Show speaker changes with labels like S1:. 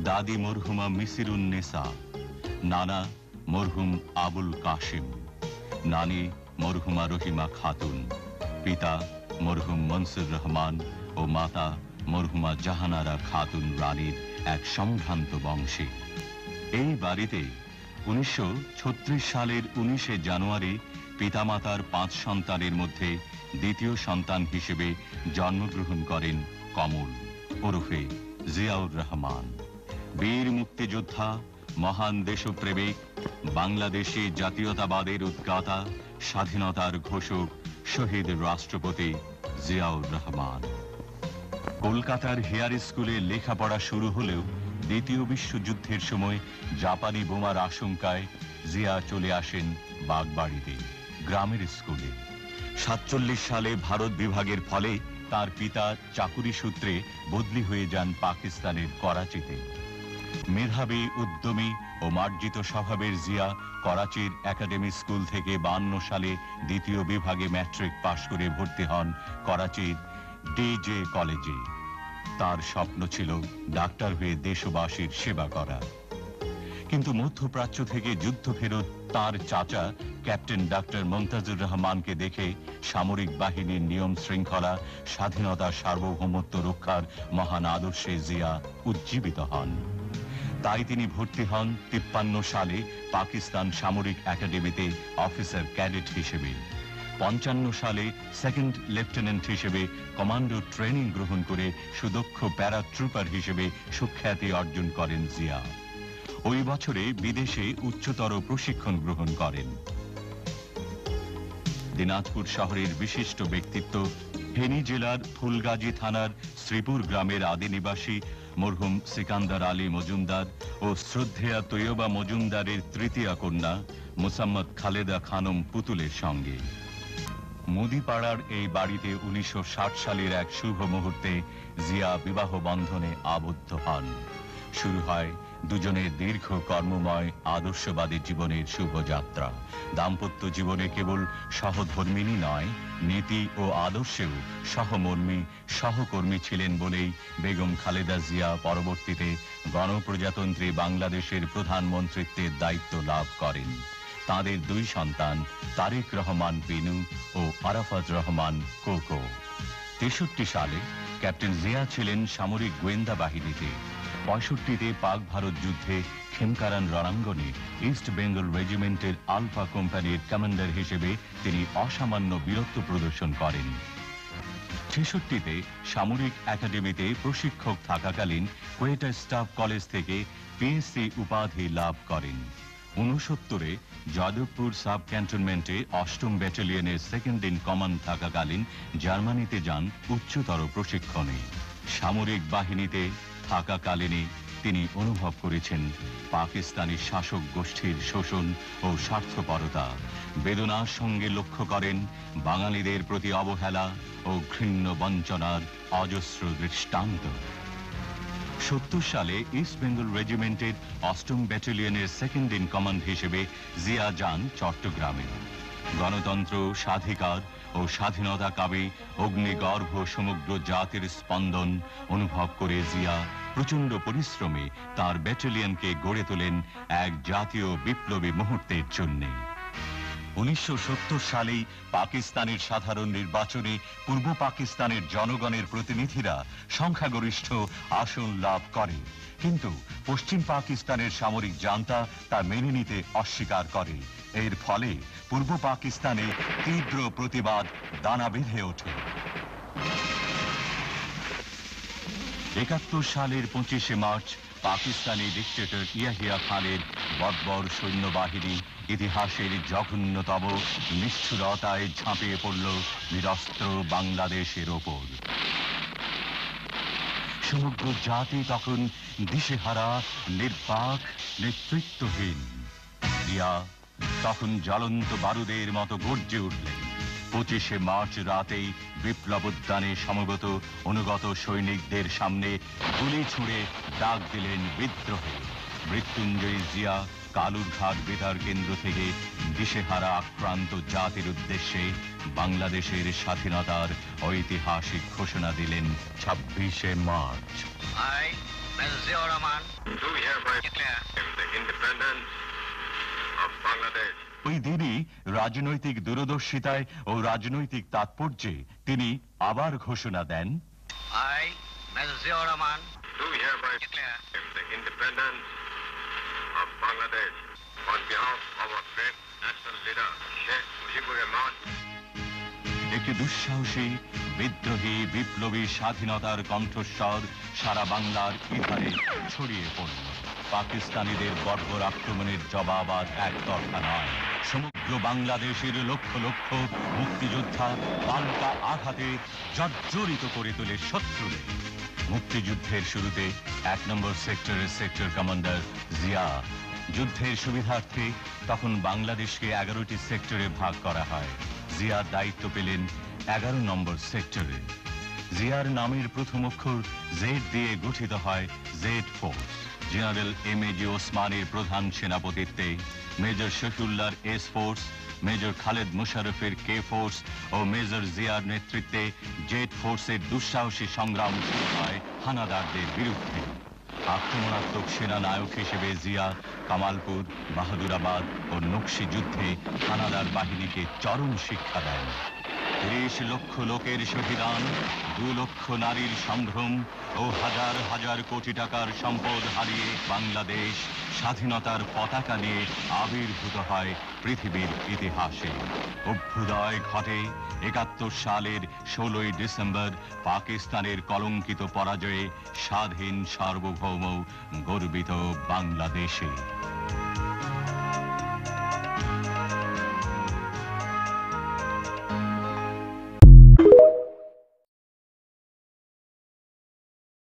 S1: দাদি মরহুমা মিসিরুন্নেসা, নানা মরহুম আবুল কাশিম, নানি মরহুমা রহিমা খাতুন, পিতা মরহুম মনসুর রহমান ও মাতা মরহুমা জাহানারা খাতুন রানীর এক সম্ভ্রান্ত বংশে। এই বাড়িতে 1936 সালের 19শে জানুয়ারি পিতামাতার 5 সন্তানের মধ্যে দ্বিতীয় সন্তান হিসেবে জন্মগ্রহণ করেন কমল ওরফে জিয়াউর রহমান। বীর মুক্তিযোদ্ধা, মহান দেশপ্রেমিক, বাংলাদেশে জাতীয়তাবাদের উদ্গাতা, স্বাধীনতার ঘোষক, শহীদ রাষ্ট্রপতি জিয়াউর রহমান। কলকাতার হেয়ার স্কুলে লেখাপড়া শুরু হলেও দ্বিতীয় বিশ্বযুদ্ধের সময় জাপানি বোমার আশঙ্কায় জিয়া চলে আসেন বাগবাড়িতে গ্রামের স্কুলে। 47 সালে ভারত বিভাগের ফলে তার পিতা চাকুরি সূত্রে বদলি হয়ে যান পাকিস্তানের করাচিতে। মেধাবী, উদ্যমী ও মার্জিত স্বভাবের জিয়া করাচির একাডেমি স্কুল থেকে 52 সালে দ্বিতীয় বিভাগে ম্যাট্রিক পাশ করে ভর্তি হন করাচির ডিজে কলেজে। তার স্বপ্ন ছিল ডাক্তার হয়ে দেশবাসীর সেবা করা। কিন্তু মধ্যপ্রাচ্য থেকে যুদ্ধ ফেরত তার চাচা ক্যাপ্টেন ডাক্তার মমতাজুর রহমানকে দেখে সামরিক বাহিনীর নিয়ম শৃঙ্খলা, স্বাধীনতা, সার্বভৌমত্ব রক্ষার মহান আদর্শে জিয়া উজ্জীবিত হন। তাই তিনি ভর্তি হন 53 সালে পাকিস্তান সামরিক একাডেমিতে অফিসার ক্যাডেট হিসেবে। 55 সালে সেকেন্ড লেফটেন্যান্ট হিসেবে কমান্ডো ট্রেনিং গ্রহণ করে সুদক্ষ প্যারাট্রুপার হিসেবে সুখ্যাতি অর্জন করেন জিয়া। ওই বছরে বিদেশে উচ্চতর প্রশিক্ষণ গ্রহণ করেন। দিনাজপুর শহরের বিশিষ্ট ব্যক্তিত্ব, ফেনী জেলার ফুলগাজী থানার শ্রীপুর গ্রামের আদি নিবাসী মরহুম সিকান্দার আলী মজুমদার ও শ্রদ্ধেয়া তৈয়বা মজুমদারের তৃতীয় কন্যা মুসাম্মদ খালেদা খানম পুতুলের সঙ্গে মুদিপাড়ার এই বাড়িতে 1960 সালের এক শুভ মুহূর্তে জিয়া বিবাহ বন্ধনে আবদ্ধ হন। শুরু হয় দুজনের দীর্ঘ কর্মময় আদর্শবাদী জীবনের শুভযাত্রা। দাম্পত্য জীবনে কেবল সহধর্মিনী নয়, নীতি ও আদর্শেও সহমর্মী, সহকর্মী ছিলেন বলেই বেগম খালেদা জিয়া পরবর্তীতে গণপ্রজাতন্ত্রী বাংলাদেশের প্রধানমন্ত্রীত্বের দায়িত্ব লাভ করেন। তাদের 2 সন্তান তারেক রহমান পিনু ও আরাফাত রহমান কোকো। 63 সালে ক্যাপ্টেন জিয়া ছিলেন সামরিক গোয়েন্দা বাহিনীতে। 65-তে পাক ভারত যুদ্ধে খেমকারান রণাঙ্গনে ইস্ট বেঙ্গল রেজিমেন্টের আলফা কোম্পানির কমান্ডার হিসেবে তিনি অসামান্য বীরত্ব প্রদর্শন করেন। 66-তে সামরিক একাডেমিতে প্রশিক্ষক থাকাকালীন কোয়েটা স্টাফ কলেজ থেকে পিএসসি উপাধি লাভ করেন। 69-এ যাদবপুর সাব ক্যান্টনমেন্টে 8ম ব্যাটালিয়নের সেকেন্ড ইন কমান্ড থাকাকালীন জার্মানিতে যান উচ্চতর প্রশিক্ষণে। সামরিক বাহিনীতে থাকাকালীনই তিনি অনুভব করেছেন পাকিস্তানি শাসক গোষ্ঠীর শোষণ ও স্বার্থপরতা। বেদনার সঙ্গে লক্ষ্য করেন বাঙালিদের প্রতি অবহেলা ও ঘৃণ্য বঞ্চনার অজস্র দৃষ্টান্ত। 70 সালে ইস্ট বেঙ্গল রেজিমেন্টের 8ম ব্যাটালিয়নের সেকেন্ড ইন কমান্ড হিসেবে জিয়া যান চট্টগ্রামে। গণতন্ত্র, স্বাধিকার ও স্বাধীনতা কামে অগ্নিগর্ভ সমগ্র জাতির স্পন্দন অনুভব করে জিয়া প্রচণ্ড পরিশ্রমে তার ব্যাটালিয়নকে গড়ে তোলেন এক জাতীয় বিপ্লবী মুহূর্তের জন্য। 1970 সালেই পাকিস্তানের সাধারণ নির্বাচনে পূর্ব পাকিস্তানের জনগণের প্রতিনিধিরা সংখ্যাগরিষ্ঠ আসন লাভ করে, কিন্তু পশ্চিম পাকিস্তানের সামরিক জান্তা তা মেনে নিতে অস্বীকার করে। এর ফলে পূর্ব পাকিস্তানে তীব্র প্রতিবাদ দানা বেঁধে ওঠে। 71 সালের 25শে মার্চ পাকিস্তানি ডিক্টেটর ইয়াহিয়া খানের বর্বর সৈন্যবাহিনী ইতিহাসের জঘন্যতম নিষ্ঠুরতায় ঝাঁপিয়ে পড়ল নিরস্ত্র বাংলাদেশের ওপর। সমগ্র জাতি তখন দিশেহারা, নির্বাক, নেতৃত্বহীন। জিয়া তখন জ্বলন্ত বারুদের মতো গর্জে উঠলেন। 25শে মার্চ রাতেই বিপ্লব উদ্যানে সমবেত অনুগত সৈনিকদের সামনে গুলি ছুঁড়ে ডাক দিলেন বিদ্রোহে। মৃত্যুঞ্জয়ী জিয়া কালুরঘাট বেতার কেন্দ্র থেকে দিশেহারা আক্রান্ত জাতির উদ্দেশ্যে বাংলাদেশের স্বাধীনতার ঐতিহাসিক ঘোষণা দিলেন 26শে March.
S2: I Major Ziaur Rahman.
S3: Do hereby
S2: Declare.
S3: the independence of Bangladesh.
S1: ওই দিনই রাজনৈতিক দূরদর্শিতায় ও রাজনৈতিক তাৎপর্যে তিনি আবার ঘোষণা দেন,
S2: I, Major Ziaur Rahman.
S3: Do hereby
S2: Declare.
S3: the independence of Bangladesh on behalf of our great national leader, Sheikh Mujibur Rahman.
S1: একটি দুঃসাহসী বিদ্রোহী বিপ্লবী স্বাধীনতার কণ্ঠস্বর সারা বাংলার ইথারে ছড়িয়ে পড়ল। পাকিস্তানিদের বর্বর আক্রমণের জবাব আর একতরফা নয়, সমগ্র বাংলাদেশের লক্ষ লক্ষ মুক্তিযোদ্ধা পাল্টা আঘাতে জর্জরিত করে তোলে শত্রুদের। মুক্তিযুদ্ধের শুরুতে ১ নম্বর সেক্টরের সেক্টর কমান্ডার জিয়া। যুদ্ধের সুবিধার্থে তখন বাংলাদেশকে ১১টি সেক্টরে ভাগ করা হয়। জিয়ার দায়িত্ব পেলেন ১১ নম্বর সেক্টরে। জিয়ার নামের প্রথম অক্ষর জেড দিয়ে গঠিত হয় জেড ফোর্স। General MAG. ওসমানের প্রধান সেনাপতিত্বে মেজর শফিউল্লাহর এস ফোর্স, মেজর খালেদ মুশারফের কে ফোর্স ও মেজর জিয়ার নেতৃত্বে জেড ফোর্সের দুঃসাহসী সংগ্রাম শুরু হয় হানাদারদের বিরুদ্ধে। আক্রমণাত্মক সেনানায়ক হিসেবে জিয়া কামালপুর, বাহাদুরাবাদ ও নকশি যুদ্ধে হানাদার বাহিনীকে চরম শিক্ষা দেন। ৩০ লক্ষ লোকের শহীদান, ২ লক্ষ নারীর সম্ভ্রম ও হাজার হাজার কোটি টাকার সম্পদ হারিয়ে বাংলাদেশ স্বাধীনতার পতাকা নিয়ে আবির্ভূত হয় পৃথিবীর ইতিহাসে। অভ্যুদয় ঘটে ৭১ সালের ১৬ই ডিসেম্বর পাকিস্তানের কলঙ্কিত পরাজয়ে স্বাধীন সার্বভৌম গর্বিত বাংলাদেশে।